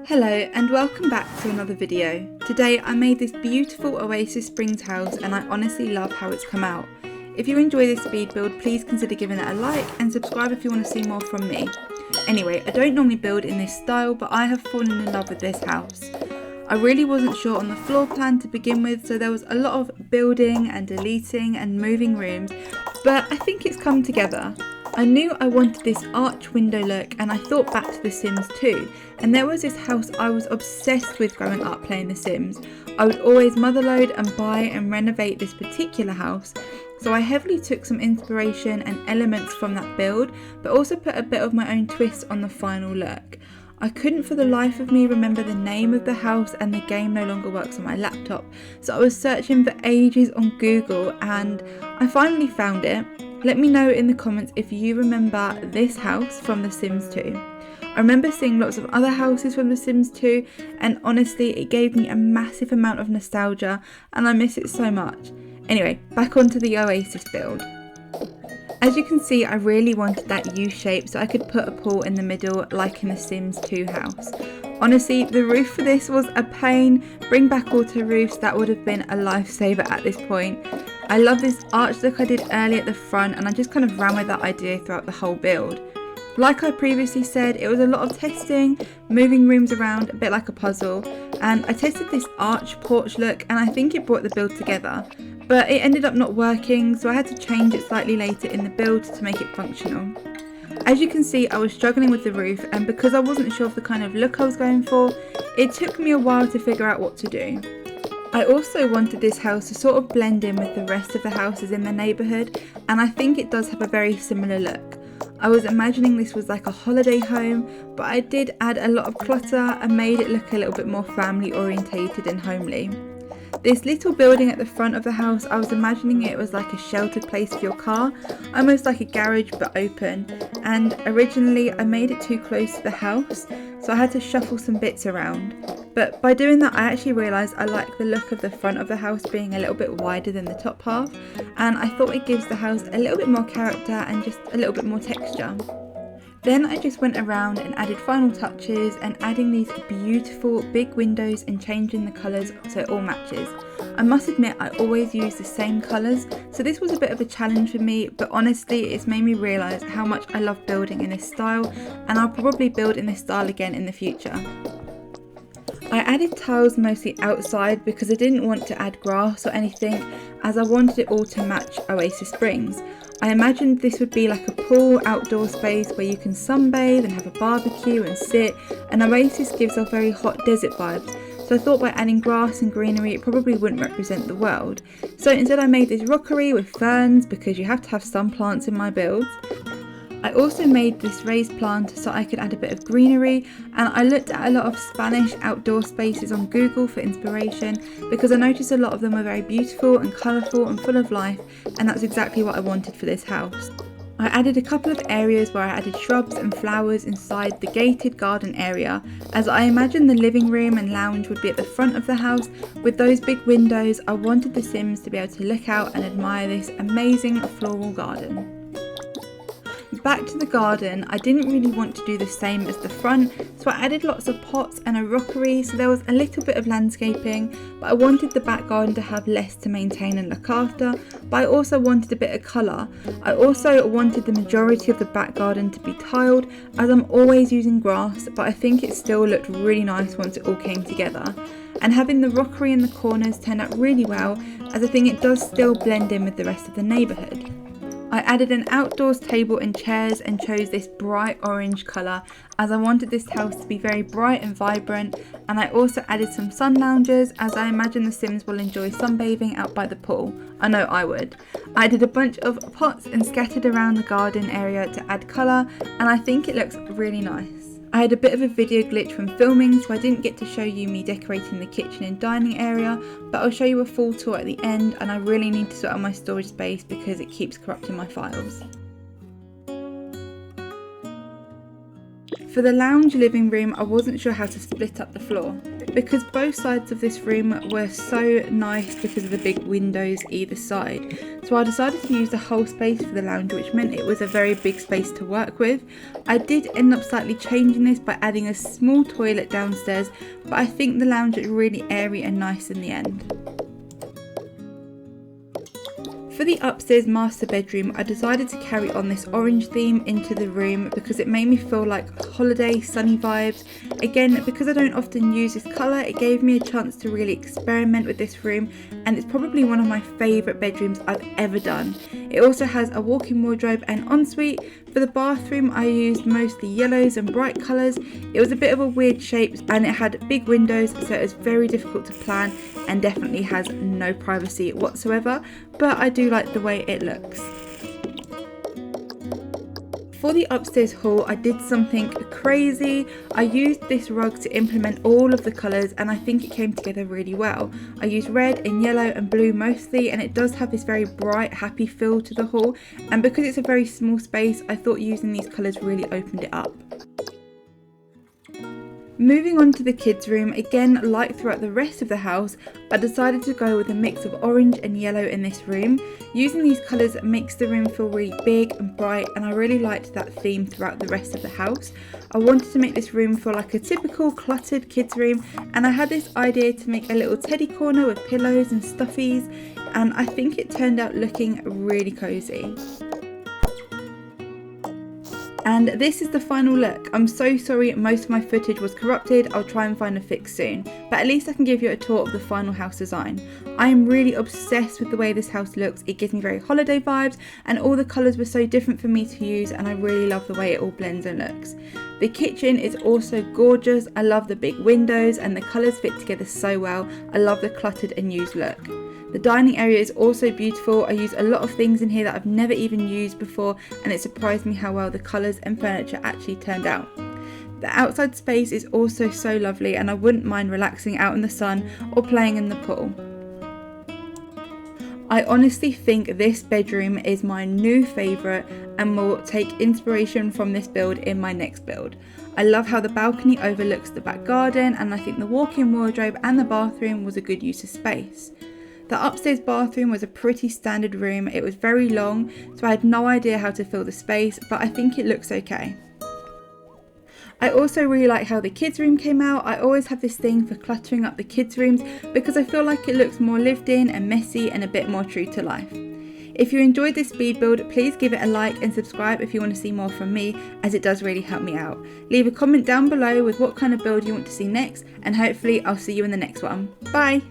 Hello and welcome back to another video. Today I made this beautiful Oasis Springs house and I honestly love how it's come out. If you enjoy this speed build, please consider giving it a like and subscribe if you want to see more from me. Anyway, I don't normally build in this style, but I have fallen in love with this house. I really wasn't sure on the floor plan to begin with, so there was a lot of building and deleting and moving rooms, but I think it's come together. I knew I wanted this arch window look and I thought back to The Sims 2, and there was this house I was obsessed with growing up playing The Sims. I would always motherload and buy and renovate this particular house, so I heavily took some inspiration and elements from that build, but also put a bit of my own twist on the final look. I couldn't for the life of me remember the name of the house, and the game no longer works on my laptop, so I was searching for ages on Google and I finally found it. Let me know in the comments if you remember this house from The Sims 2. I remember seeing lots of other houses from The Sims 2 and honestly it gave me a massive amount of nostalgia and I miss it so much. Anyway, back onto the Oasis build. As you can see, I really wanted that U shape so I could put a pool in the middle like in The Sims 2 house. Honestly, the roof for this was a pain. Bring back auto roofs, that would have been a lifesaver at this point. I love this arch look I did early at the front and I just kind of ran with that idea throughout the whole build. Like I previously said, it was a lot of testing, moving rooms around a bit like a puzzle, and I tested this arch porch look and I think it brought the build together, but it ended up not working, so I had to change it slightly later in the build to make it functional. As you can see, I was struggling with the roof, and because I wasn't sure of the kind of look I was going for, it took me a while to figure out what to do. I also wanted this house to sort of blend in with the rest of the houses in the neighbourhood, and I think it does have a very similar look. I was imagining this was like a holiday home, but I did add a lot of clutter and made it look a little bit more family orientated and homely. This little building at the front of the house, I was imagining it was like a sheltered place for your car, almost like a garage but open, and originally I made it too close to the house, so I had to shuffle some bits around. But by doing that I actually realised I like the look of the front of the house being a little bit wider than the top half, and I thought it gives the house a little bit more character and just a little bit more texture. Then I just went around and added final touches and adding these beautiful big windows and changing the colours so it all matches. I must admit I always use the same colours, so this was a bit of a challenge for me, but honestly it's made me realise how much I love building in this style, and I'll probably build in this style again in the future. I added tiles mostly outside because I didn't want to add grass or anything, as I wanted it all to match Oasis Springs. I imagined this would be like a pool outdoor space where you can sunbathe and have a barbecue and sit, and Oasis gives off very hot desert vibes, so I thought by adding grass and greenery it probably wouldn't represent the world. So instead I made this rockery with ferns because you have to have some plants in my builds. I also made this raised plant so I could add a bit of greenery, and I looked at a lot of Spanish outdoor spaces on Google for inspiration because I noticed a lot of them were very beautiful and colourful and full of life, and that's exactly what I wanted for this house. I added a couple of areas where I added shrubs and flowers inside the gated garden area, as I imagined the living room and lounge would be at the front of the house. With those big windows, I wanted the Sims to be able to look out and admire this amazing floral garden. Back to the garden, I didn't really want to do the same as the front, so I added lots of pots and a rockery, so there was a little bit of landscaping, but I wanted the back garden to have less to maintain and look after, but I also wanted a bit of colour. I also wanted the majority of the back garden to be tiled, as I'm always using grass, but I think it still looked really nice once it all came together. And having the rockery in the corners turned out really well, as I think it does still blend in with the rest of the neighbourhood. I added an outdoors table and chairs and chose this bright orange colour, as I wanted this house to be very bright and vibrant, and I also added some sun loungers, as I imagine the Sims will enjoy sunbathing out by the pool. I know I would. I added a bunch of pots and scattered around the garden area to add colour, and I think it looks really nice. I had a bit of a video glitch from filming, so I didn't get to show you me decorating the kitchen and dining area, but I'll show you a full tour at the end, and I really need to sort out my storage space because it keeps corrupting my files. For the lounge living room, I wasn't sure how to split up the floor because both sides of this room were so nice because of the big windows either side. So I decided to use the whole space for the lounge, which meant it was a very big space to work with. I did end up slightly changing this by adding a small toilet downstairs, but I think the lounge is really airy and nice in the end. For the upstairs master bedroom, I decided to carry on this orange theme into the room because it made me feel like holiday sunny vibes. Again, because I don't often use this colour, it gave me a chance to really experiment with this room, and it's probably one of my favourite bedrooms I've ever done. It also has a walk-in wardrobe and ensuite. For the bathroom, I used mostly yellows and bright colours. It was a bit of a weird shape and it had big windows, so it was very difficult to plan and definitely has no privacy whatsoever, but I do like the way it looks. For the upstairs hall, I did something crazy. I used this rug to implement all of the colours and I think it came together really well. I used red and yellow and blue mostly, and it does have this very bright, happy feel to the hall, and because it's a very small space, I thought using these colours really opened it up. Moving on to the kids' room, again like throughout the rest of the house, I decided to go with a mix of orange and yellow in this room. Using these colours makes the room feel really big and bright, and I really liked that theme throughout the rest of the house. I wanted to make this room feel like a typical cluttered kids' room, and I had this idea to make a little teddy corner with pillows and stuffies, and I think it turned out looking really cosy. And this is the final look. I'm so sorry most of my footage was corrupted. I'll try and find a fix soon, but at least I can give you a tour of the final house design. I am really obsessed with the way this house looks. It gives me very holiday vibes, and all the colours were so different for me to use, and I really love the way it all blends and looks. The kitchen is also gorgeous. I love the big windows and the colours fit together so well. I love the cluttered and used look. The dining area is also beautiful. I use a lot of things in here that I've never even used before, and it surprised me how well the colours and furniture actually turned out. The outside space is also so lovely, and I wouldn't mind relaxing out in the sun or playing in the pool. I honestly think this bedroom is my new favourite and will take inspiration from this build in my next build. I love how the balcony overlooks the back garden, and I think the walk-in wardrobe and the bathroom was a good use of space. The upstairs bathroom was a pretty standard room. It was very long, so I had no idea how to fill the space, but I think it looks okay. I also really like how the kids' room came out. I always have this thing for cluttering up the kids' rooms because I feel like it looks more lived in and messy and a bit more true to life. If you enjoyed this speed build, please give it a like and subscribe if you want to see more from me, as it does really help me out. Leave a comment down below with what kind of build you want to see next, and hopefully I'll see you in the next one. Bye!